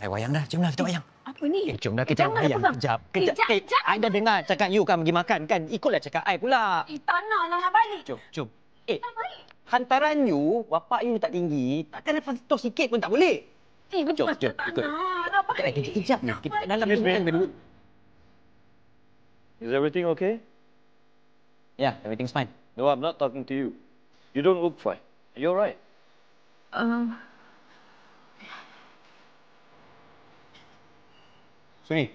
wayang dah. Jomlah kita wayang. Apa ni? Jomlah kita wayang. Kejap. I dah dengar cakap you kan pergi makan kan. Ikutlah cakap I pula. Tak naklah nak balik. Jom. Hantaran you, bapak you tak tinggi. Takkan lepas tos sikit pun tak boleh. Jom. Ikut. Kejap ni. Kita dalam dulu. Is everything okay? Yeah, everything's fine. No, I'm not talking to you. You don't look fine. Are you alright? Sini.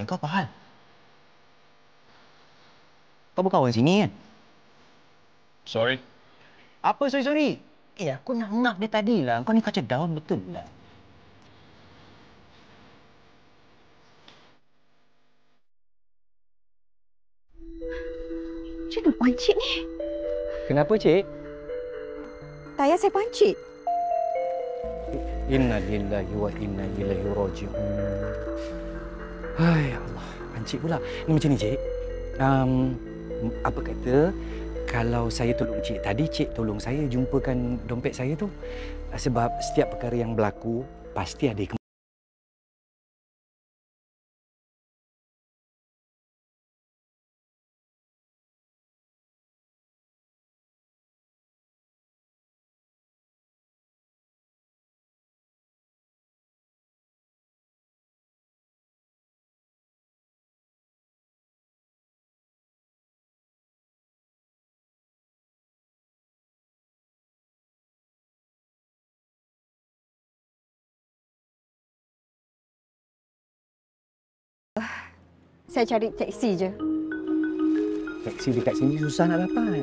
Kau apa hal? Kau bukan orang sini kan? Sorry. Apa sorry? Aku nak dia tadi lah. Kau ni kacau daun betul lah. Cik pancit ni. Kenapa, Cik? Tayar saya pancit. Inna lillahi wa inna ilaihi raji'un. Hai Allah, pancit pula. Ni macam ni, Cik. Apa kata kalau saya tolong Cik tadi, Cik tolong saya jumpakan dompet saya tu. Sebab setiap perkara yang berlaku pasti ada hikmah. Saya cari teksi je. Teksi dekat sini susah nak dapat.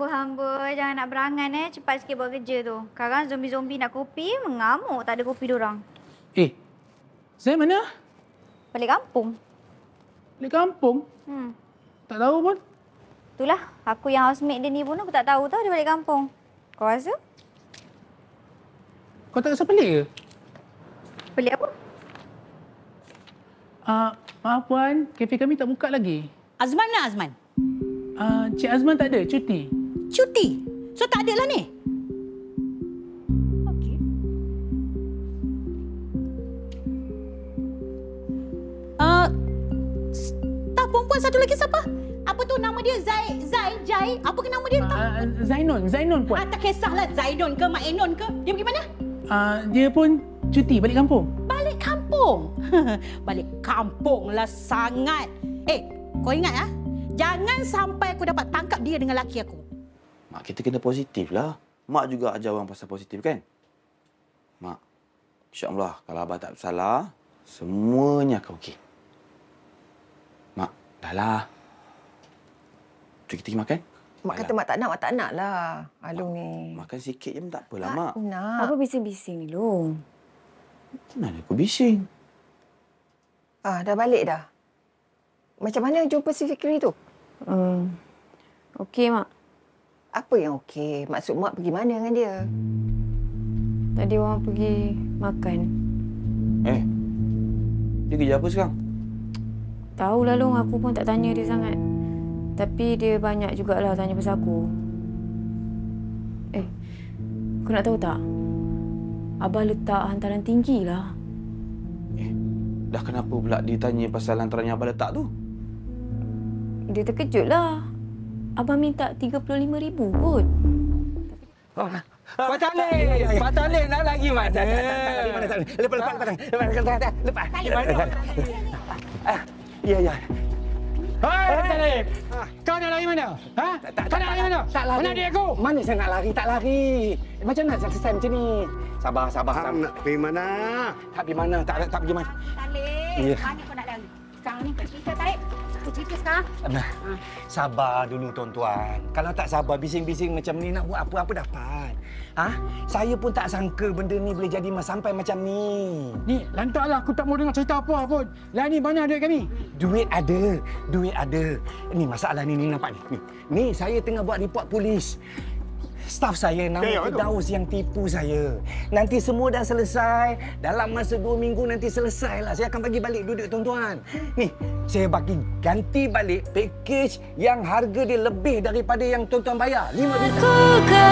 Amboi. Jangan nak berangan Cepat sikit buat kerja tu. Sekarang zombie-zombie nak kopi, mengamuk tak ada kopi diorang. Saya mana? Balik kampung. Balik kampung? Tak tahu pun. Itulah, aku yang housemate dia ni pun aku tak tahu tau dia balik kampung. Kau rasa? Kau tak rasa pelik ke? Pelik apa? Maaf Puan, kafe kami tak buka lagi. Azman nak Azman? Cik Azman tak ada, cuti. Cuti? So tak ada lah ni? Okey. Tak, perempuan satu lagi siapa? Apa tu nama dia? Jai? Apa ke nama dia? Zainon Puan. Tak kisahlah Zainon ke Mak Enon ke. Dia pergi mana? Dia pun cuti balik kampung. Balik kampung? Balik kampung lah sangat. Kau ingat jangan sampai aku dapat tangkap dia dengan laki aku. Mak, kita kena positif lah. Mak juga ajar orang pasal positif kan? Mak, insyaAllah kalau abah tak bersalah, semuanya akan okey. Mak, dah lah. Jom kita pergi makan. Mak kata mak tak nak lah. Alung ni. Makan sikit je pun tak apalah, Mak. Nak. Apa bising-bising ni, Long? Mana aku bising? Dah balik dah. Macam mana jumpa si Fikri tu? Okey, Mak. Apa yang okey? Maksud mak pergi mana dengan dia? Tadi orang pergi makan. Dia kerja apa sekarang? Tahulah, Long. Aku pun tak tanya dia sangat. Tapi dia banyak jugalah tanya pasal aku. Kau nak tahu tak? Abah letak hantaran tinggi lah. Dah kenapa pula dia tanya pasal hantaran yang abah letak tu? Dia terkejut lah. Abah minta 35,000 kot. Pak Talib nak lagi mana? Lepas. Ya. Hai, Talib. Kau nak lari mana? Kau nak lari mana? Tak lari. Mana dia aku? Mana saya nak lari? Tak lari. Macam mana saya selesai macam ni? Sabar. Nak pergi mana? Tak pergi mana? Tak pergi mana? Talib, mana kau nak lari? Sekarang ni kau cerita, Talib. Kau cerita sekarang. Sabar dulu, tuan-tuan. Kalau tak sabar, bising-bising macam ni, nak buat apa-apa dapat. Saya pun tak sangka benda ni boleh jadi sampai macam ni. Ni, lantaklah aku tak mau dengar cerita apa pun. Lah ni, mana duit kami? Duit ada. Ni masalah ni nampak ni. Ni saya tengah buat report polis. Staf saya nama Firdaus yang tipu saya. Nanti semua dah selesai. Dalam masa 2 minggu nanti selesai lah. Saya akan bagi balik duit tuan-tuan. Ni, saya bagi ganti balik package yang harga dia lebih daripada yang tuan-tuan bayar. 5 juta.